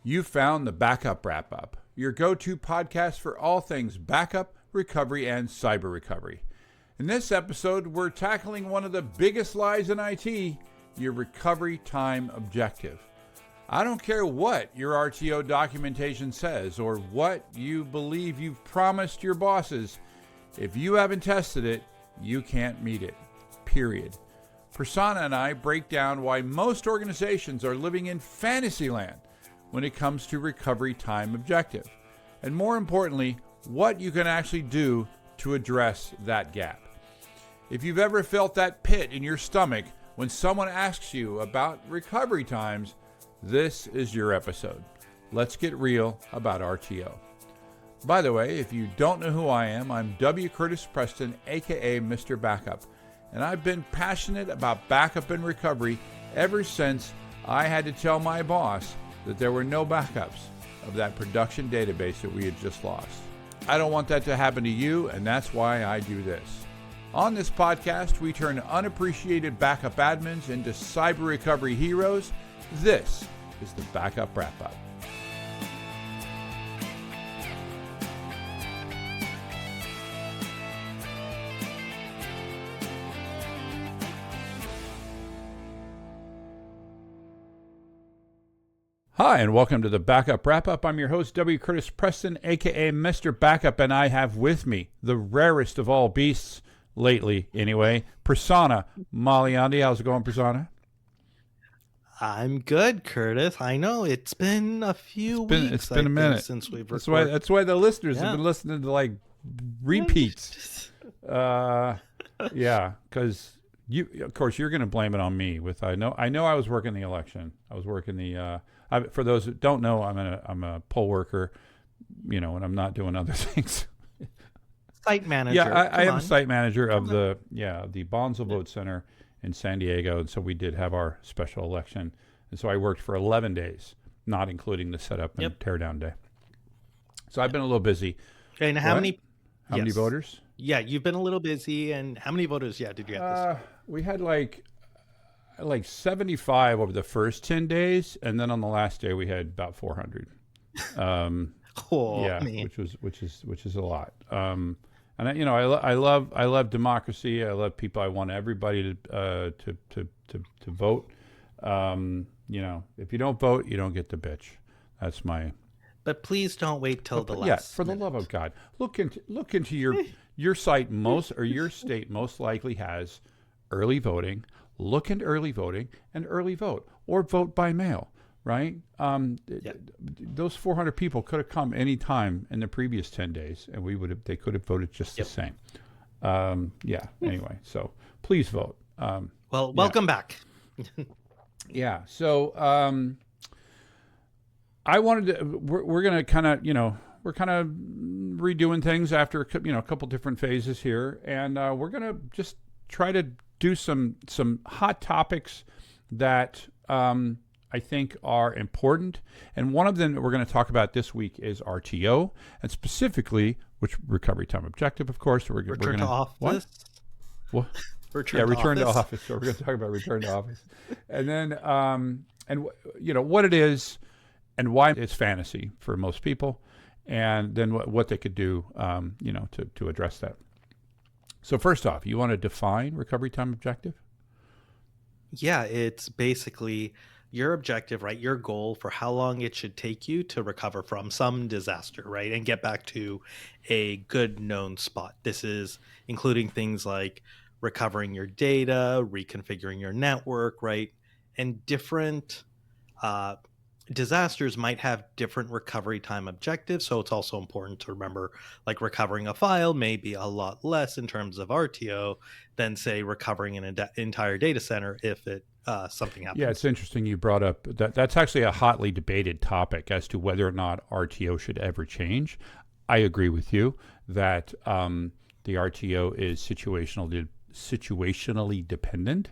You found the Backup Wrap-Up, your go-to podcast for all things backup, recovery, and cyber recovery. In this episode, we're tackling one of the biggest lies in IT, your recovery time objective. I don't care what your RTO documentation says or what you believe you've promised your bosses. If you haven't tested it, you can't meet it. Period. Prasanna and I break down why most organizations are living in fantasy land when it comes to recovery time objective. And more importantly, what you can actually do to address that gap. If you've ever felt that pit in your stomach when someone asks you about recovery times, this is your episode. Let's get real about RTO. By the way, if you don't know who I am, I'm W. Curtis Preston, aka Mr. Backup, and I've been passionate about backup and recovery ever since I had to tell my boss that there were no backups of that production database that we had just lost. I don't want that to happen to you, and that's why I do this. On this podcast, we turn unappreciated backup admins into cyber recovery heroes. This is the Backup Wrap-Up. Hi, and welcome to the Backup Wrap-Up. I'm your host, W. Curtis Preston, a.k.a. Mr. Backup, and I have with me the rarest of all beasts, lately anyway, Prasanna Malaiyandi. How's it going, Prasanna? I'm good, Curtis. I know it's been a few weeks. It's been a minute since we've recorded. That's why the listeners have been listening to like repeats. Yeah, because you, of course, you're going to blame it on me. I know I was working the election. I was working the. For those that don't know, I'm a poll worker, and I'm not doing other things. Site manager. Yeah, I am site manager of the Bonzo Vote Center in San Diego, and so we did have our special election, and so I worked for 11 days, not including the setup and teardown day. So I've been a little busy. And how many voters? Yeah, you've been a little busy, and how many voters? Yeah, did you have this? We had like 75 over the first 10 days, and then on the last day we had about 400. Man. which is a lot. And I love democracy. I love people. I want everybody to vote. If you don't vote, you don't get to bitch. That's my. But please don't wait till the last. Yeah, for the love of God, look into your site. Your state most likely has early voting. Look into early voting and early vote, or vote by mail. Right? Those 400 people could have come any time in the previous 10 days, and they could have voted just the same. Anyway, so please vote. Welcome back. Yeah. So I wanted to. We're going to kind of we're kind of redoing things after a couple different phases here, and we're going to just try to do some hot topics that. I think are important. And one of them that we're going to talk about this week is RTO, and specifically, which recovery time objective, of course. Return to office. What? Return to office. So we're going to talk about return to office. And then, what it is and why it's fantasy for most people, and then what they could do, to address that. So first off, you want to define recovery time objective? Yeah, it's basically your objective, right? Your goal for how long it should take you to recover from some disaster, right? And get back to a good known spot. This is including things like recovering your data, reconfiguring your network, right? And different disasters might have different recovery time objectives. So it's also important to remember, like recovering a file may be a lot less in terms of RTO than, say, recovering an entire data center if something happens. Yeah, it's interesting you brought up that. That's actually a hotly debated topic as to whether or not RTO should ever change. I agree with you that the RTO is situationally dependent,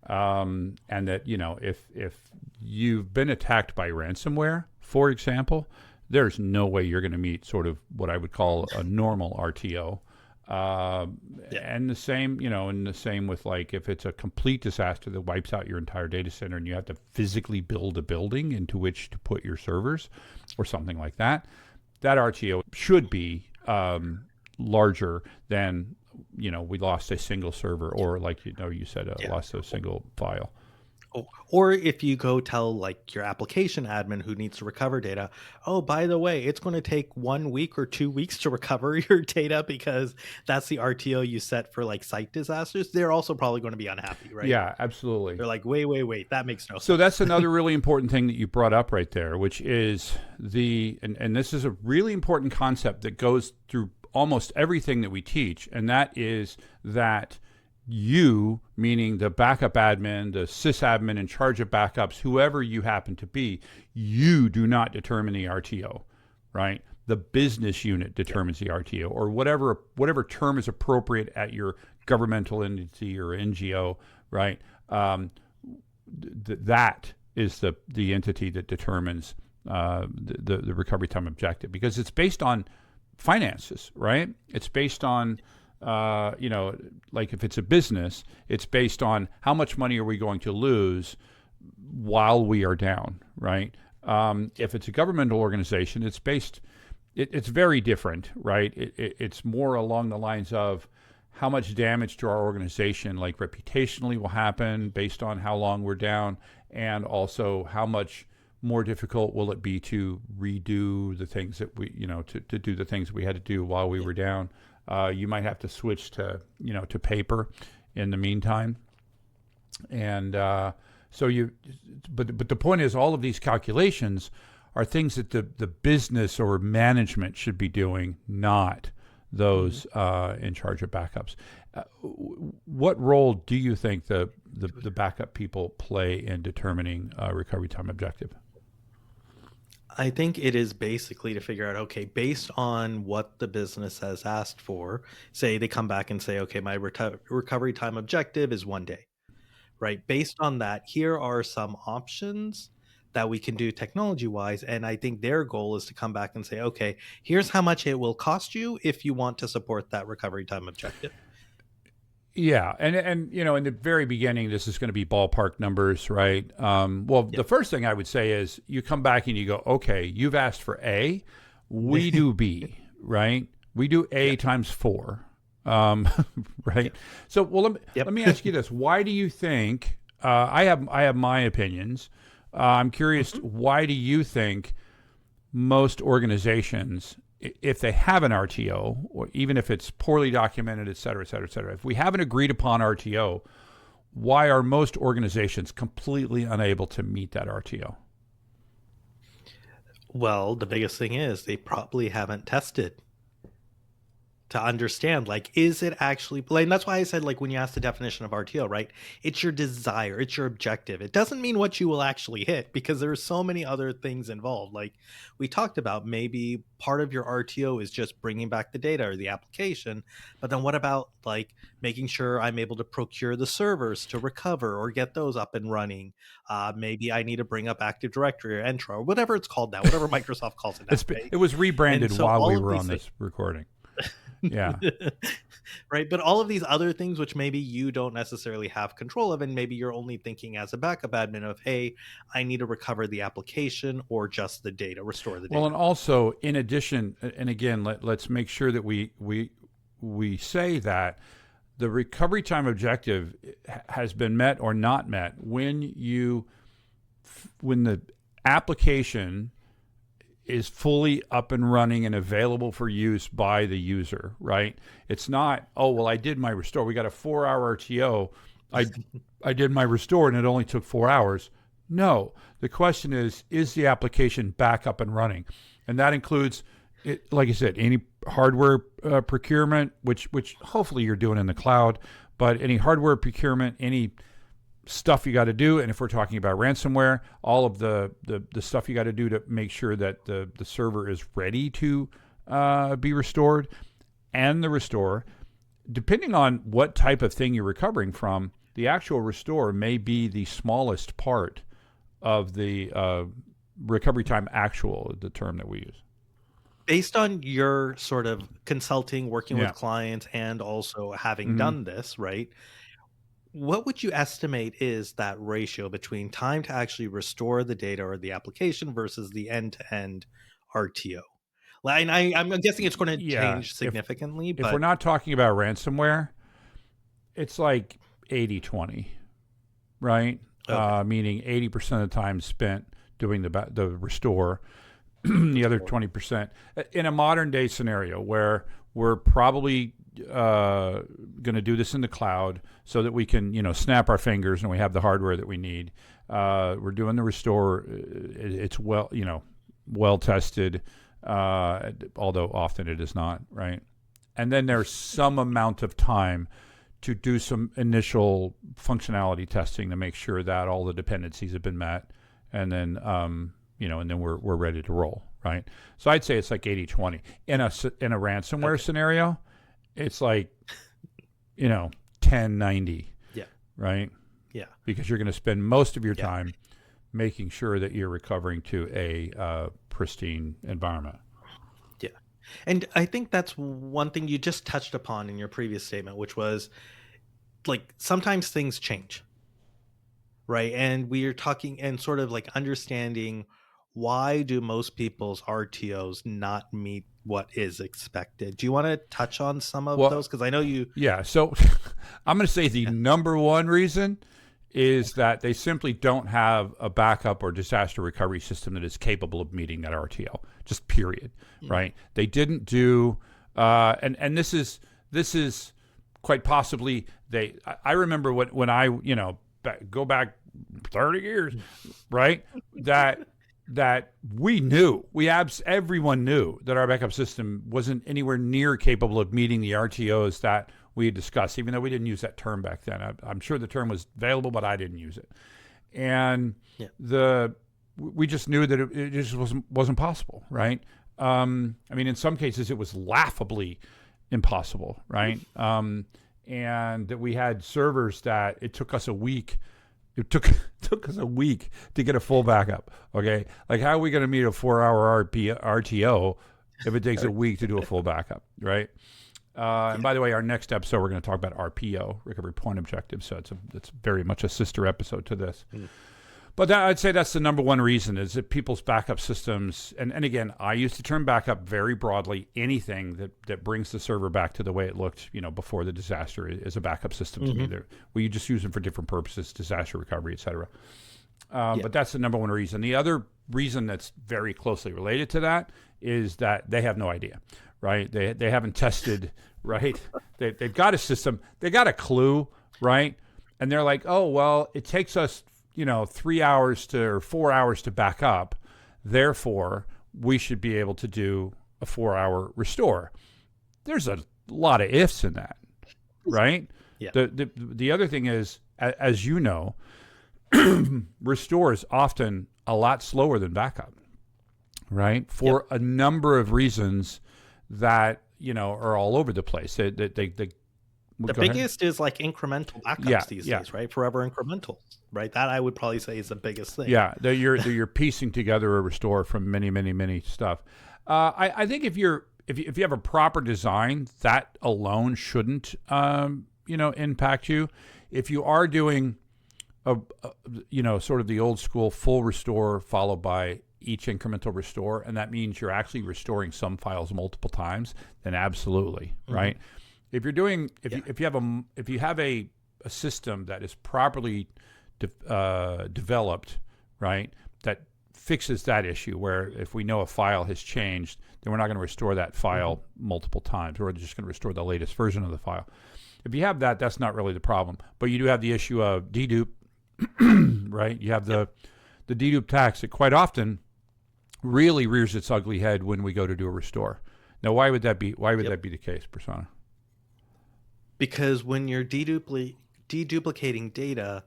and that if you've been attacked by ransomware, for example, there's no way you're going to meet sort of what I would call a normal RTO. And the same, and the same with like if it's a complete disaster that wipes out your entire data center and you have to physically build a building into which to put your servers or something like that, that RTO should be larger than, we lost a single server or like, you said, lost a single file. Or if you go tell like your application admin who needs to recover data, oh, by the way, it's going to take 1 week or 2 weeks to recover your data because that's the RTO you set for like site disasters, they're also probably going to be unhappy, right? Yeah, absolutely. They're like, wait, that makes no sense. So that's another really important thing that you brought up right there, which is and this is a really important concept that goes through almost everything that we teach, and that is that you, meaning the backup admin, the sysadmin in charge of backups, whoever you happen to be, you do not determine the RTO, right? The business unit determines the RTO, or whatever term is appropriate at your governmental entity or NGO, right? That is the entity that determines the recovery time objective, because it's based on finances, right? It's based on like if it's a business, it's based on how much money are we going to lose while we are down, right? If it's a governmental organization, it's very different, right? It's more along the lines of how much damage to our organization, like reputationally, will happen based on how long we're down, and also how much more difficult will it be to redo the things that we, to do the things we had to do while we were down. You might have to switch to paper in the meantime. And but the point is, all of these calculations are things that the business or management should be doing, not those in charge of backups. What role do you think the backup people play in determining recovery time objective? I think it is basically to figure out, okay, based on what the business has asked for, say they come back and say, okay, my recovery time objective is 1 day, right? Based on that, here are some options that we can do technology-wise. And I think their goal is to come back and say, okay, here's how much it will cost you if you want to support that recovery time objective. Yeah, and in the very beginning, this is going to be ballpark numbers, right? The first thing I would say is you come back and you go, okay, you've asked for A, we do B, right? We do A times 4, right? Yep. So, let me ask you this: why do you think? I have my opinions. I'm curious. Why do you think most organizations, if they have an RTO, or even if it's poorly documented, et cetera, if we have an agreed upon RTO, why are most organizations completely unable to meet that RTO? Well, the biggest thing is they probably haven't tested to understand, like, is it actually, like, and that's why I said, like, when you ask the definition of RTO, right, it's your desire, it's your objective. It doesn't mean what you will actually hit, because there are so many other things involved. Like we talked about, maybe part of your RTO is just bringing back the data or the application, but then what about like making sure I'm able to procure the servers to recover or get those up and running? Maybe I need to bring up Active Directory or Entra or whatever it's called now, whatever Microsoft calls it now. It was rebranded while we were on this recording. Yeah. Right. But all of these other things, which maybe you don't necessarily have control of, and maybe you're only thinking as a backup admin of, hey, I need to recover the application or just the data, restore the data. Well, and also in addition, and again, let's make sure that we say that the recovery time objective has been met or not met when the application is fully up and running and available for use by the user, right? It's not, oh, well, I did my restore. We got a 4-hour RTO. I did my restore and it only took 4 hours. No, the question is the application back up and running? And that includes, like I said, any hardware procurement, which hopefully you're doing in the cloud, but any hardware procurement, any stuff you got to do, and if we're talking about ransomware, all of the stuff you got to do to make sure that the server is ready to be restored, and the restore, depending on what type of thing you're recovering from, the actual restore may be the smallest part of the recovery time actual, the term that we use. based on your sort of consulting, working Yeah. with clients, and also having Hmm. done this, right? What would you estimate is that ratio between time to actually restore the data or the application versus the end-to-end RTO? Like, and I'm guessing it's going to Yeah. change significantly, If we're but not talking about ransomware, it's like 80-20, right? okay, Meaning 80% of the time spent doing the restore, the other restore. 20% in a modern day scenario where we're probably going to do this in the cloud so that we can, snap our fingers and we have the hardware that we need. We're doing the restore. It's well tested, although often it is not, right? And then there's some amount of time to do some initial functionality testing to make sure that all the dependencies have been met, and then and then we're ready to roll, right? So I'd say it's like 80-20 in a ransomware Okay. scenario. It's like 10-90, Yeah. right? Yeah. Because you're going to spend most of your Yeah. time making sure that you're recovering to a pristine environment. Yeah. And I think that's one thing you just touched upon in your previous statement, which was like sometimes things change, right? And we are talking and sort of like understanding why do most people's RTOs not meet what is expected? Do you want to touch on some of Well, those? Because I know you. yeah. So I'm going to say the Yeah. number one reason is that they simply don't have a backup or disaster recovery system that is capable of meeting that RTO. Just period, right? They didn't do, and this is quite possibly they. I remember when I go back 30 years, right? That we knew, everyone knew that our backup system wasn't anywhere near capable of meeting the RTOs that we had discussed, even though we didn't use that term back then. I'm sure the term was available, but I didn't use it. And Yeah. we just knew that it just wasn't possible, right? I mean, in some cases, it was laughably impossible, right? And that we had servers that it took us a week. It took us a week to get a full backup. Okay, like how are we going to meet a 4-hour RTO if it takes a week to do a full backup, right? And by the way, our next episode we're going to talk about RPO, recovery point objective. So it's very much a sister episode to this. But I'd say that's the number one reason is that people's backup systems, and again, I use the term backup very broadly. Anything that brings the server back to the way it looked, before the disaster is a backup system to me. We just use them for different purposes, disaster recovery, et cetera. But that's the number one reason. The other reason that's very closely related to that is that they have no idea, right? They haven't tested, right? They've got a system, they got a clue, right? And they're like, oh, well, it takes us 3 hours or 4 hours to back up. Therefore, we should be able to do a 4-hour restore. There's a lot of ifs in that, right? Yeah. The other thing is, as you know, restore is often a lot slower than backup, right? For a number of reasons that are all over the place. They The biggest is like incremental backups these days, right? Forever incrementals, right? That I would probably say is the biggest thing. Yeah, you're piecing together a restore from many stuff. I think if you have a proper design, that alone shouldn't impact you. If you are doing sort of the old school full restore followed by each incremental restore, and that means you're actually restoring some files multiple times, then absolutely, right? If you're doing if you have a system that is properly developed, right, that fixes that issue, where if we know a file has changed, then we're not going to restore that file multiple times. We're just going to restore the latest version of the file. If you have that, that's not really the problem. But you do have the issue of dedupe, right? You have the dedupe tax that quite often really rears its ugly head when we go to do a restore. Now, why would that be? Why would that be the case, Prasanna? Because when you're deduplicating data,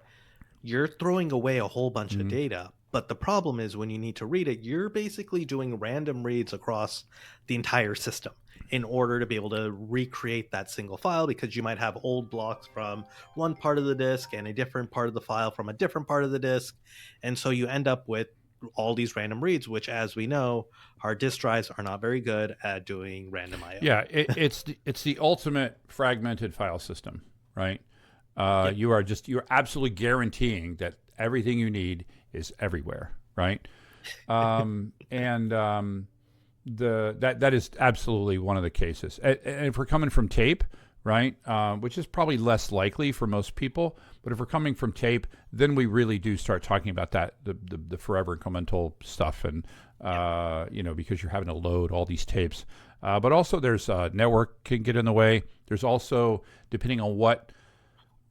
you're throwing away a whole bunch of data. But the problem is when you need to read it, you're basically doing random reads across the entire system in order to be able to recreate that single file, because you might have old blocks from one part of the disk and a different part of the file from a different part of the disk. And so you end up with all these random reads, which, as we know, hard disk drives are not very good at doing random IO. Yeah, it's the ultimate fragmented file system, right? Yep. You're absolutely guaranteeing that everything you need is everywhere, right? That is absolutely one of the cases. And if we're coming from tape, right, which is probably less likely for most people, but if we're coming from tape, then we really do start talking about that the forever incremental stuff, and because you're having to load all these tapes. But also there's network can get in the way. There's also, depending on what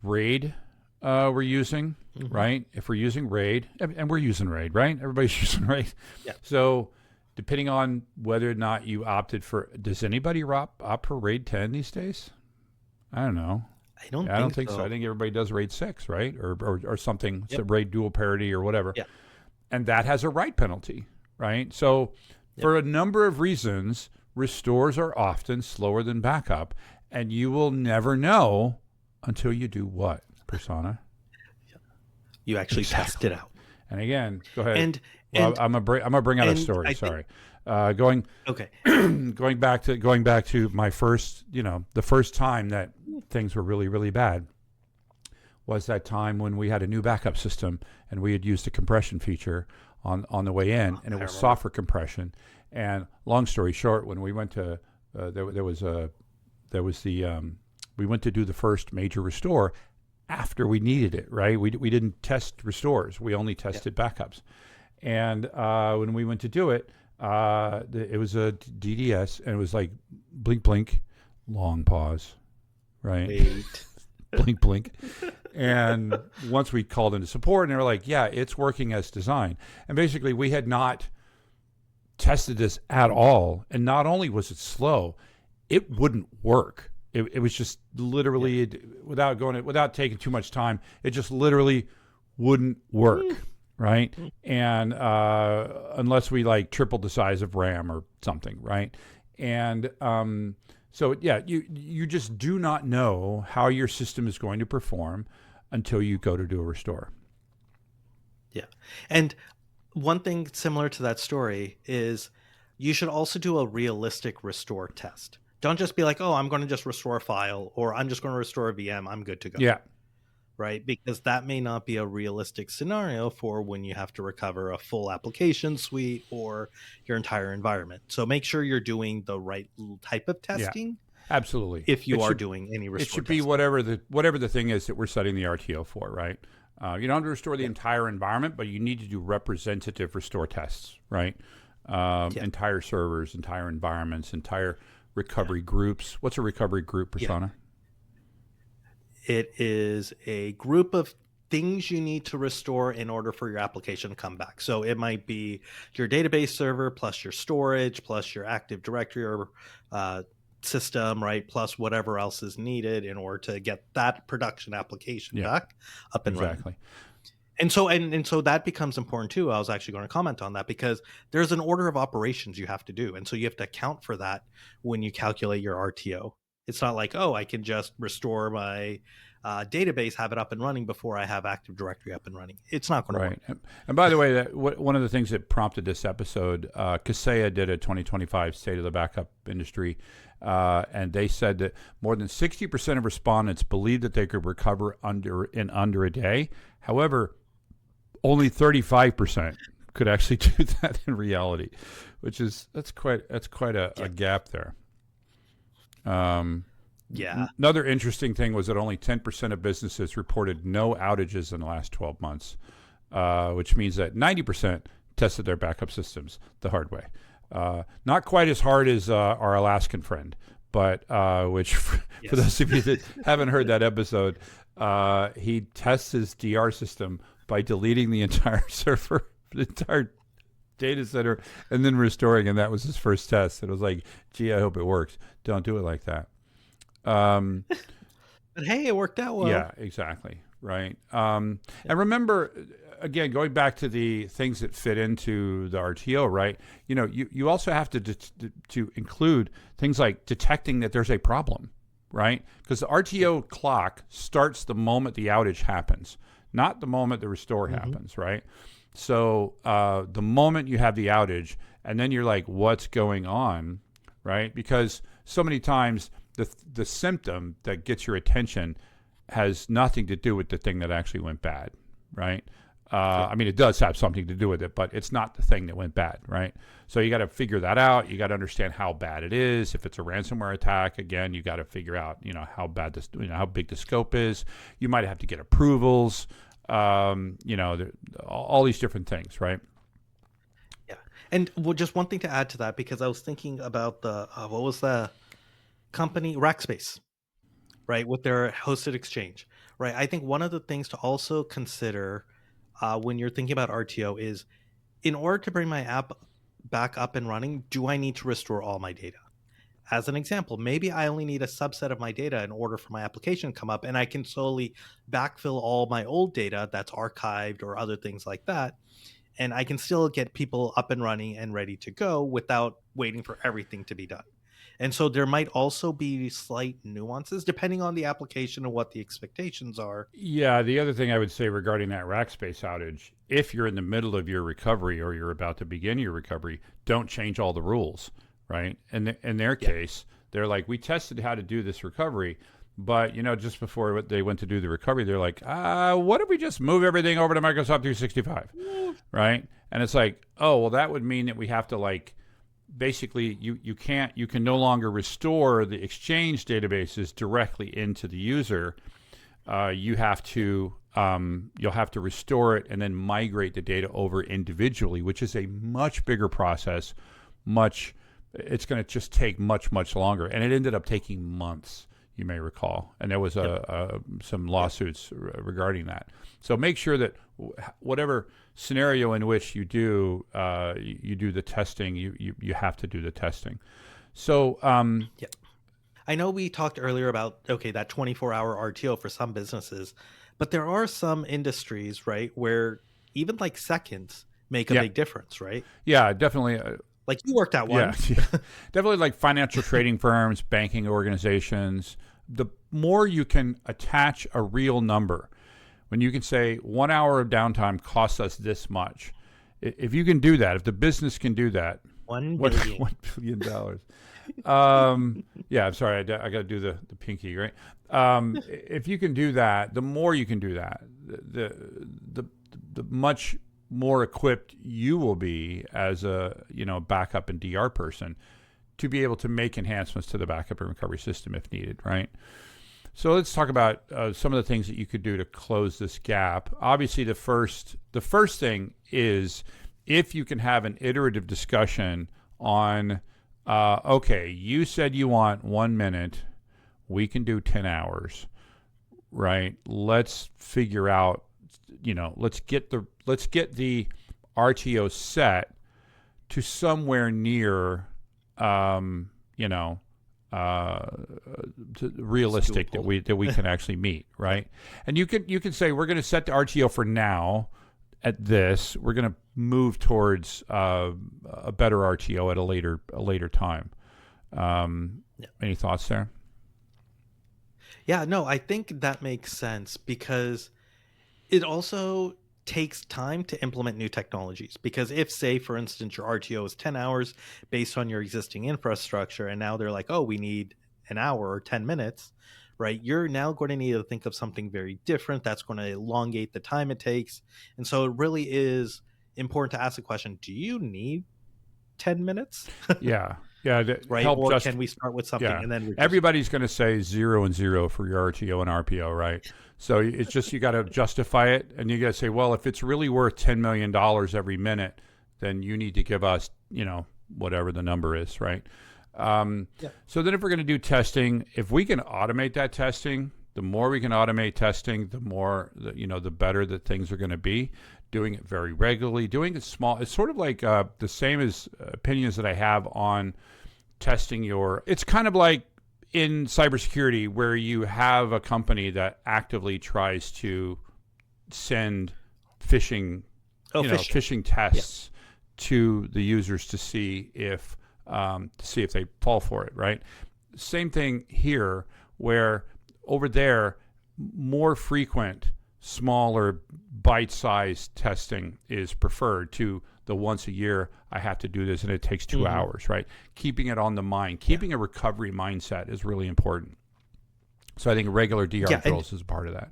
RAID we're using, right? If we're using RAID, and we're using RAID, right? Everybody's using RAID. Yeah. So depending on whether or not you opted for, does anybody opt for RAID 10 these days? I don't know. I don't think so. I think everybody does RAID 6, right? Or something, Yep. RAID dual parity or whatever. Yeah. And that has a write penalty, right? So for a number of reasons, restores are often slower than backup, and you will never know until you do what, Prasanna? You actually test it out. And again, go ahead. And I'm gonna bring out a story. Going back to my first, the first time that things were really, really bad was that time when we had a new backup system and we had used a compression feature on the way in, and it was software compression. And long story short, when we went to we went to do the first major restore after we needed it, right? We didn't test restores. We only tested backups. And when we went to do it, it was a DDS, and it was like blink, blink, long pause, right? Wait. Blink, blink. And once we called into support, and they were like, yeah, it's working as designed. And basically, we had not tested this at all. And not only was it slow, it wouldn't work. It was just literally, without taking too much time, it just literally wouldn't work, right? And unless we like tripled the size of RAM or something, right? And so yeah, you just do not know how your system is going to perform until you go to do a restore. Yeah. And one thing similar to that story is you should also do a realistic restore test. Don't just be like, oh, I'm going to just restore a file, or I'm just going to restore a VM. I'm good to go. Yeah. Right? Because that may not be a realistic scenario for when you have to recover a full application suite or your entire environment. So make sure you're doing the right type of testing. Yeah, absolutely. If you are doing any restore it should testing. be whatever the thing is that we're setting the RTO for, right? You don't have to restore the entire environment, but you need to do representative restore tests, right? Entire servers, entire environments, entire recovery groups. What's a recovery group, Prasanna? It is a group of things you need to restore in order for your application to come back. So it might be your database server plus your storage plus your Active Directory or system, right? Plus whatever else is needed in order to get that production application back up and running. And so that becomes important too. I was actually going to comment on that because there's an order of operations you have to do. And so you have to account for that when you calculate your RTO. It's not like, oh, I can just restore my database, have it up and running before I have Active Directory up and running. It's not going to work. And by the way, one of the things that prompted this episode, Kaseya did a 2025 State of the Backup Industry, and they said that more than 60% of respondents believed that they could recover in under a day. However, only 35% could actually do that in reality, that's quite a gap there. Another interesting thing was that only 10% of businesses reported no outages in the last 12 months, which means that 90% tested their backup systems the hard way. Not quite as hard as our Alaskan friend, but which for those of you that haven't heard that episode, he tests his DR system by deleting the entire server, the entire data center, and then restoring. And that was his first test. And it was like, gee, I hope it works. Don't do it like that. But hey, it worked out well. Yeah, exactly. Right. And remember, again, going back to the things that fit into the RTO, right? You also have to include things like detecting that there's a problem, right? Because the RTO clock starts the moment the outage happens, not the moment the restore happens, right? So the moment you have the outage, and then you're like, what's going on, right? Because so many times the symptom that gets your attention has nothing to do with the thing that actually went bad, right? I mean, it does have something to do with it, but it's not the thing that went bad, right? So you got to figure that out. You got to understand how bad it is. If it's a ransomware attack, again, you got to figure out, how bad this, how big the scope is. You might have to get approvals, all these different things, right? Yeah. And just one thing to add to that, because I was thinking about what was the company, Rackspace, right, with their hosted exchange, right? I think one of the things to also consider when you're thinking about RTO is, in order to bring my app back up and running, do I need to restore all my data? As an example, maybe I only need a subset of my data in order for my application to come up, and I can solely backfill all my old data that's archived or other things like that, and I can still get people up and running and ready to go without waiting for everything to be done. And so there might also be slight nuances depending on the application and what the expectations are. Yeah, the other thing I would say regarding that Rackspace outage, if you're in the middle of your recovery or you're about to begin your recovery, don't change all the rules, right? And in their case, they're like, we tested how to do this recovery, but just before they went to do the recovery, they're like, what if we just move everything over to Microsoft 365, right? And it's like, oh, well, that would mean that we have to basically you can no longer restore the Exchange databases directly into the user. You'll have to restore it and then migrate the data over individually, which is a much bigger process. It's going to just take much longer, and it ended up taking months, you may recall, and there was some lawsuits regarding that. So make sure that whatever scenario in which you do the testing, you have to do the testing. So I know we talked earlier about that 24-hour RTO for some businesses, but there are some industries, right, where even seconds make a big difference, right? Yeah, definitely. Like you worked at one. Yeah, definitely, like financial trading firms, banking organizations. The more you can attach a real number, when you can say 1 hour of downtime costs us this much, if you can do that, if the business can do that, $1 billion. $1 billion. Yeah, I'm sorry, I got to do the pinky, right? If you can do that, the more you can do that, the much more equipped you will be as a backup and DR person to be able to make enhancements to the backup and recovery system if needed, right? So let's talk about some of the things that you could do to close this gap. Obviously, the first thing is if you can have an iterative discussion on, okay, you said you want 1 minute, we can do 10 hours, right? Let's figure out, let's get the RTO set to somewhere near, realistic that we can actually meet, right? And you can say we're going to set the RTO for now at this. We're going to move towards a better RTO at a later time. Any thoughts there? Yeah, no, I think that makes sense because it also takes time to implement new technologies. Because if, say, for instance, your RTO is 10 hours based on your existing infrastructure, and now they're like, oh, we need an hour or 10 minutes, right? You're now going to need to think of something very different that's going to elongate the time it takes. And so it really is important to ask the question, do you need 10 minutes? Yeah. Right. Or can we start with something and then everybody's going to say 0 and 0 for your RTO and RPO, right? So it's just, you got to justify it, and you got to say, well, if it's really worth $10 million every minute, then you need to give us, whatever the number is, right? So then if we're going to do testing, if we can automate that testing, the more we can automate testing, the more, the better that things are going to be. Doing it very regularly, doing it small. It's sort of like the same as opinions that I have on testing it's kind of like in cybersecurity where you have a company that actively tries to send phishing tests to the users to see if they fall for it, right? Same thing here, where over there, more frequent smaller bite-sized testing is preferred to the once a year I have to do this and it takes 2 hours, right? Keeping it on the mind, keeping a recovery mindset is really important. So I think regular DR drills is part of that.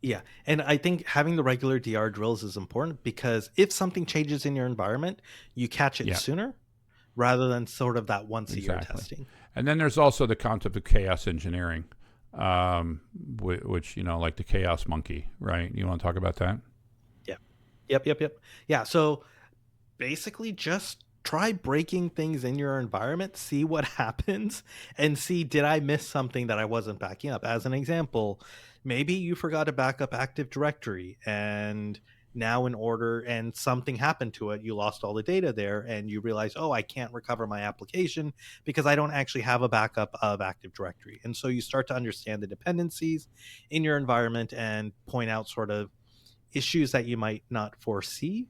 Yeah. And I think having the regular DR drills is important because if something changes in your environment, you catch it sooner rather than sort of that once a year testing. And then there's also the concept of chaos engineering, which, like the chaos monkey, right? You want to talk about that? Yeah. Yep. Yeah. So basically just try breaking things in your environment, see what happens, and see, did I miss something that I wasn't backing up? As an example, maybe you forgot to back up Active Directory and now and something happened to it, you lost all the data there and you realize, oh, I can't recover my application because I don't actually have a backup of Active Directory. And so you start to understand the dependencies in your environment and point out sort of issues that you might not foresee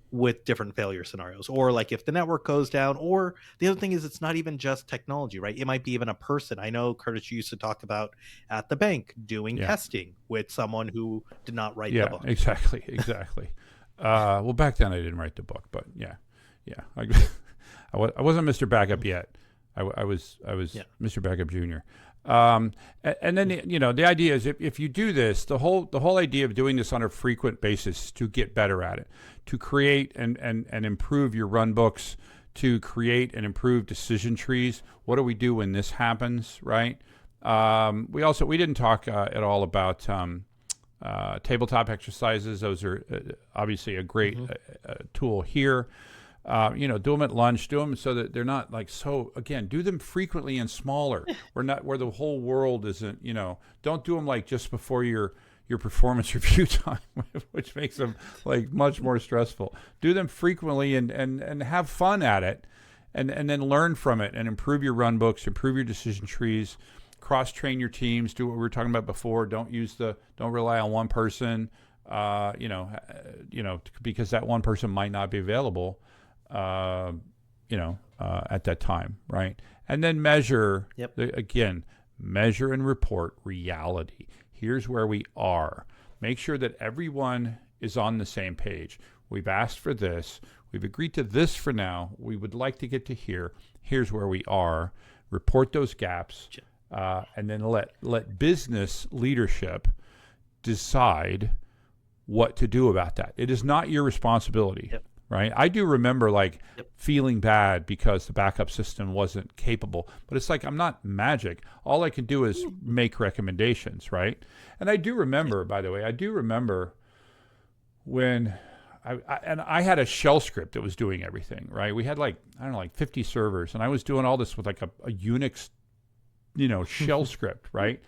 with different failure scenarios, or like if the network goes down. Or the other thing is, it's not even just technology, right? It might be even a person. I know, Curtis, you used to talk about at the bank doing testing with someone who did not write the book. Exactly. Well, back then I didn't write the book, but I wasn't Mr. Backup yet. I was Mr. Backup Junior. And then the idea is if you do this, the whole idea of doing this on a frequent basis to get better at it, to create and improve your run books, to create and improve decision trees. What do we do when this happens, right? We didn't talk at all about tabletop exercises. Those are obviously a great tool here. Do them at lunch, do them so that they're not do them frequently and smaller. Where the whole world isn't, don't do them like just before your performance review time, which makes them like much more stressful. Do them frequently and have fun at it and then learn from it and improve your run books, improve your decision trees, cross-train your teams, do what we were talking about before. Don't rely on one person, because that one person might not be available. At that time, right? And then measure, measure and report reality. Here's where we are. Make sure that everyone is on the same page. We've asked for this. We've agreed to this for now. We would like to get to here. Here's where we are. Report those gaps, and then let business leadership decide what to do about that. It is not your responsibility. Right. I do remember feeling bad because the backup system wasn't capable, but it's like, I'm not magic. All I can do is make recommendations. Right. And I do remember, by the way, when I had a shell script that was doing everything. Right. We had 50 servers, and I was doing all this with a Unix, shell script. Right.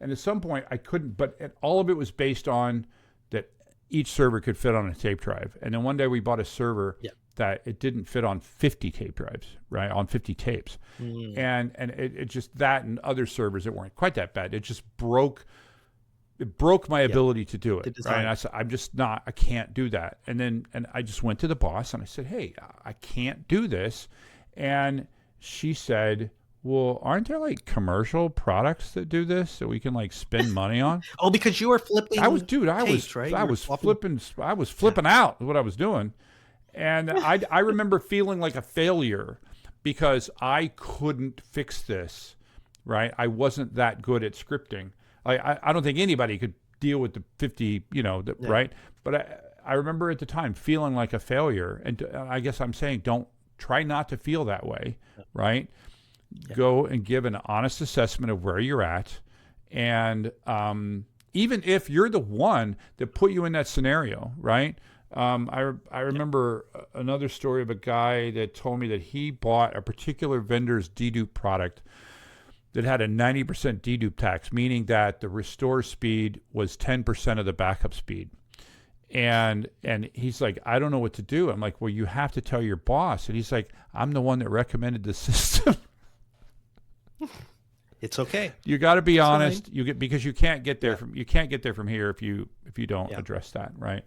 And at some point I couldn't, but all of it was based on that each server could fit on a tape drive. And then one day we bought a server that it didn't fit on 50 tape drives, right? On 50 tapes. And it just, that and other servers that weren't quite that bad, it just broke my ability to do it. Right? And I said, I can't do that. And I just went to the boss and I said, hey, I can't do this. And she said, well, aren't there commercial products that do this that we can spend money on? Oh, because you were flipping. I was flipping out is what I was doing. And I remember feeling like a failure because I couldn't fix this, right? I wasn't that good at scripting. I don't think anybody could deal with the 50, right? But I remember at the time feeling like a failure. And I guess I'm saying try not to feel that way, right? Go and give an honest assessment of where you're at. And even if you're the one that put you in that scenario, right? I remember another story of a guy that told me that he bought a particular vendor's dedupe product that had a 90% dedupe tax, meaning that the restore speed was 10% of the backup speed. And he's like, I don't know what to do. I'm like, well, you have to tell your boss. And he's like, I'm the one that recommended the system. It's okay. You got to be honest. Because you can't get there from here if you don't address that, right?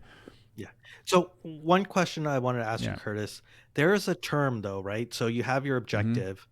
Yeah. So one question I wanted to ask you, Curtis, there is a term though, right? So you have your objective,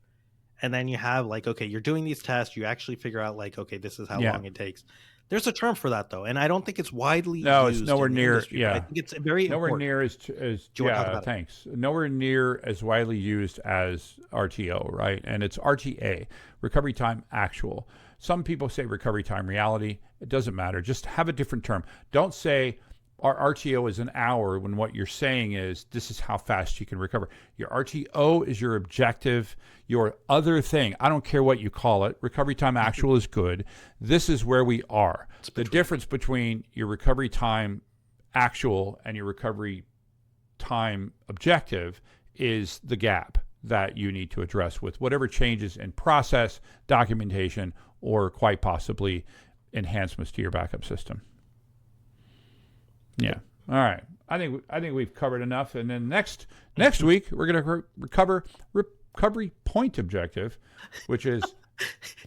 and then you have okay, you're doing these tests. You actually figure out okay, this is how long it takes. There's a term for that though, and I don't think it's widely No, used it's nowhere in the near. industry, but I Yeah, think it's very nowhere important. near as Do you want to talk about it? thanks. Nowhere near as widely used as RTO, right? And it's RTA, recovery time actual. Some people say recovery time reality. It doesn't matter. Just have a different term. Don't say our RTO is an hour when what you're saying is this is how fast you can recover. Your RTO is your objective, your other thing. I don't care what you call it. Recovery time actual is good. This is where we are. The difference between your recovery time actual and your recovery time objective is the gap that you need to address with whatever changes in process, documentation, or quite possibly enhancements to your backup system. Yeah. All right. I think we've covered enough. And then next week we're going to recover recovery point objective, which is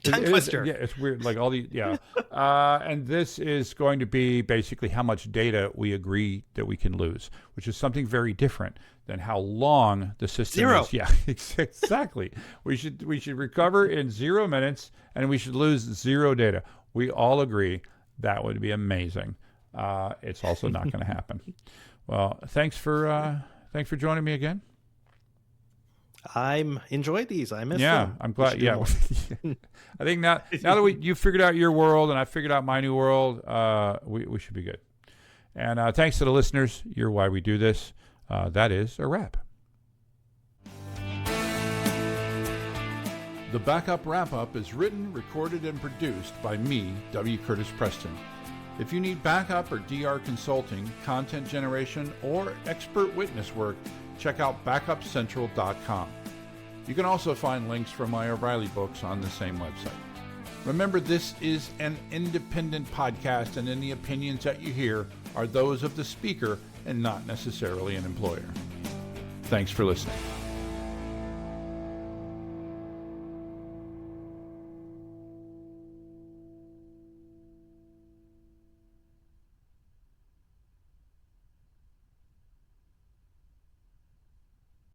Tongue twister. Yeah, it's weird. Like all these. Yeah. And this is going to be basically how much data we agree that we can lose, which is something very different than how long the system Zero. is. Yeah. Exactly. We should recover in 0 minutes, and we should lose 0 data. We all agree that would be amazing. It's also not going to happen. Well, thanks for joining me again. I'm enjoyed these. I miss Yeah, them. I'm We glad. should do Yeah, more. I think now that you figured out your world and I figured out my new world, we should be good. And thanks to the listeners. You're why we do this. That is a wrap. The Backup Wrap-Up is written, recorded, and produced by me, W. Curtis Preston. If you need backup or DR consulting, content generation, or expert witness work, check out backupcentral.com. You can also find links for my O'Reilly books on the same website. Remember, this is an independent podcast, and any opinions that you hear are those of the speaker and not necessarily an employer. Thanks for listening.